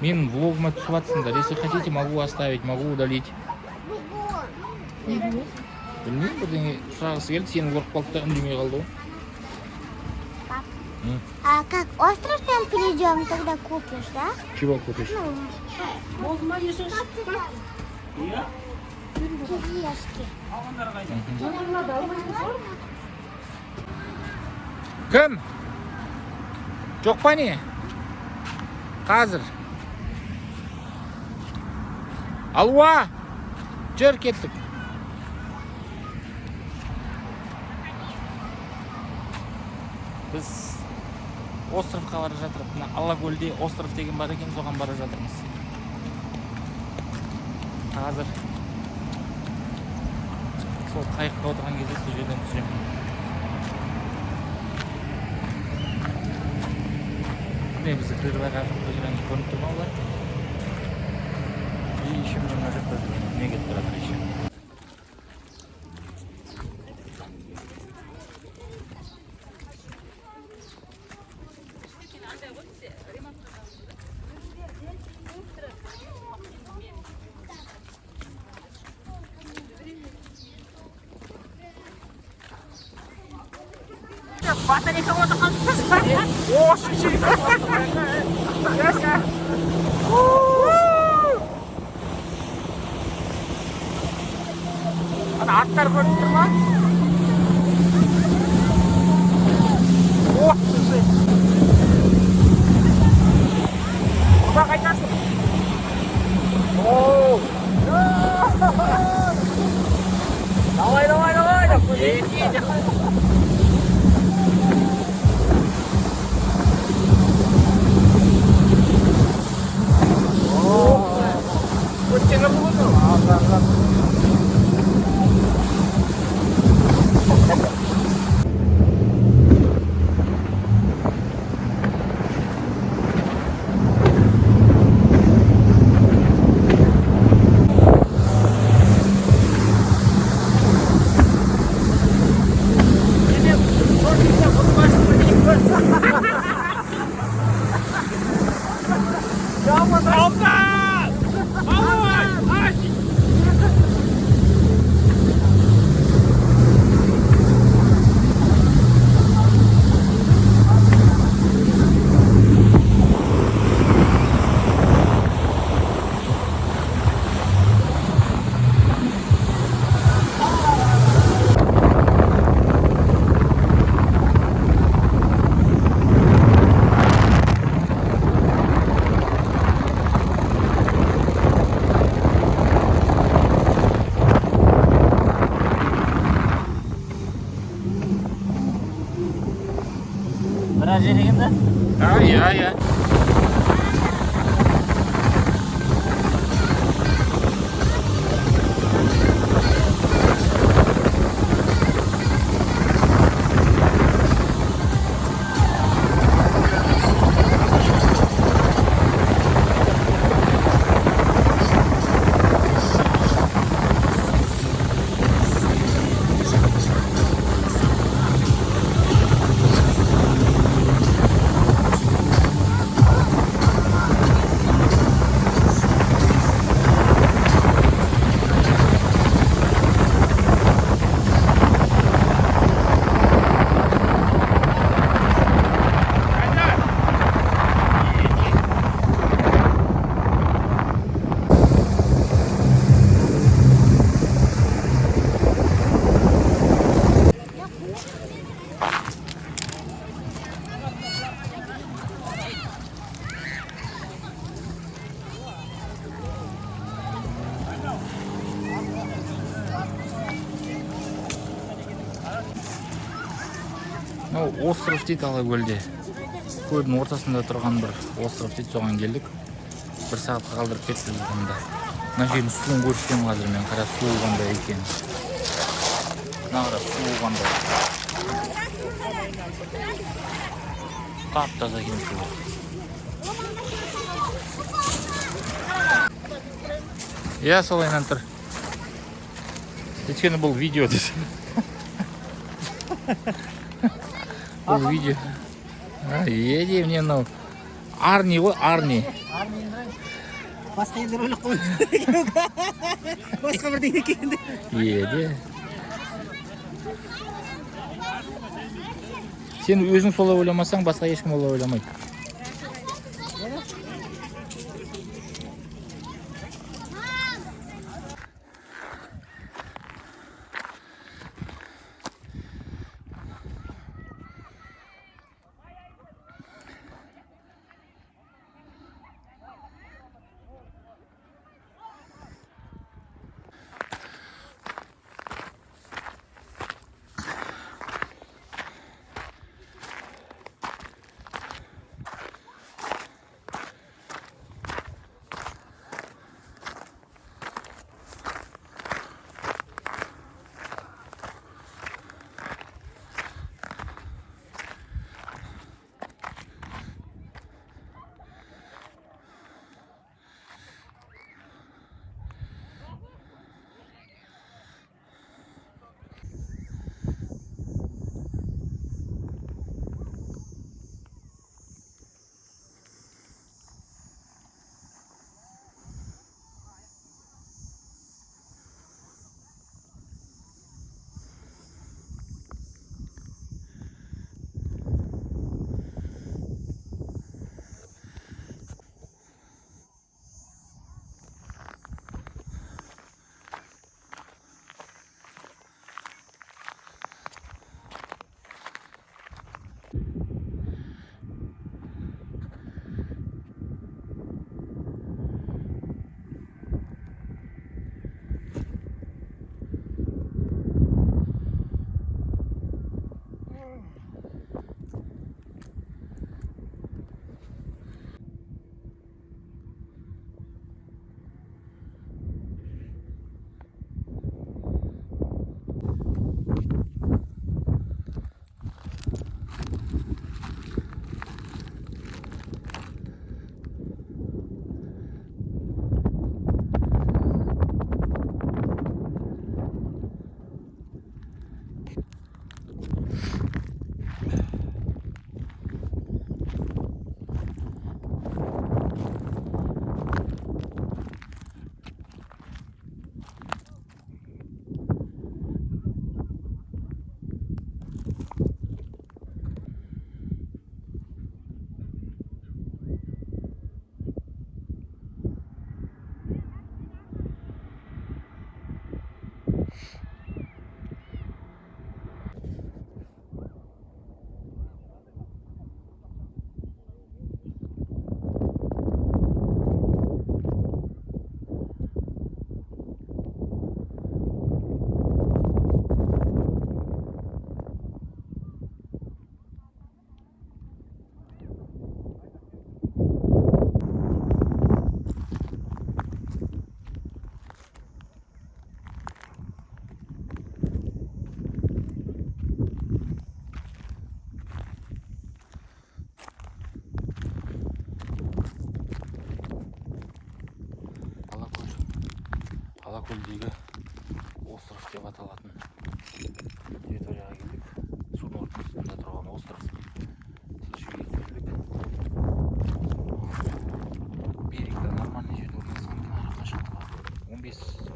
Мен влогыма түсіп жатсыңдар. Если хотите, могу оставить, могу удалить. Білмеймін, бірдеңе сұрағысы келді, сені көріп қалды да үндемей қалды ғой. А как остров там перейдем, тогда купишь, да? Чего купишь? Кириешки. Кім? Жоқ па не? Қазір. Алуа! Жүр кеттік. Біз островқа бара жатырмыз. Мына Алакөлде остров деген бар екен, соған бара жатырмыз. Қазір сол қайыққа отырған кезде сол жерден түсіремін. Міне бізді крылья қағып жүрген көрініп тұр ма олар? И еще мына жақта не кетіп бара жатыр еще. Батарейка отырған. О, шешей. Ана аттар көрініп тұр ма? О, шешей. Құда қайтасың. Оу. Давай. Өттені бұлды. Біраз жер екен да? Иә. Остров дейді Алакөлде. Көлдің ортасында тұрған бір остров дейді, соған келдік. Бір сағатқа қалдырып кетті бізді. Мына жердің суын көрсетемін қазір мен, қара су қандай екен. Мына қара су қандай. Тап-таза екен су. Иә, солайынан тұр. Өйткені бұл видео десем. Бұл видео. Еде мне мынау Арни ғой, Арни. Басқа елдер ойлап қойды. Басқа бірдеңе екен деп. Еді. Сен өзің солай ойламасаң, басқа ешкім олай ойламайды. Алакөлдегі остров деп аталатын территорияға келдік. Судың ортасында тұрған остров. Сол жерге келдік. Берегті нормальный жерде орналасқан екен, ара қашықтығы 15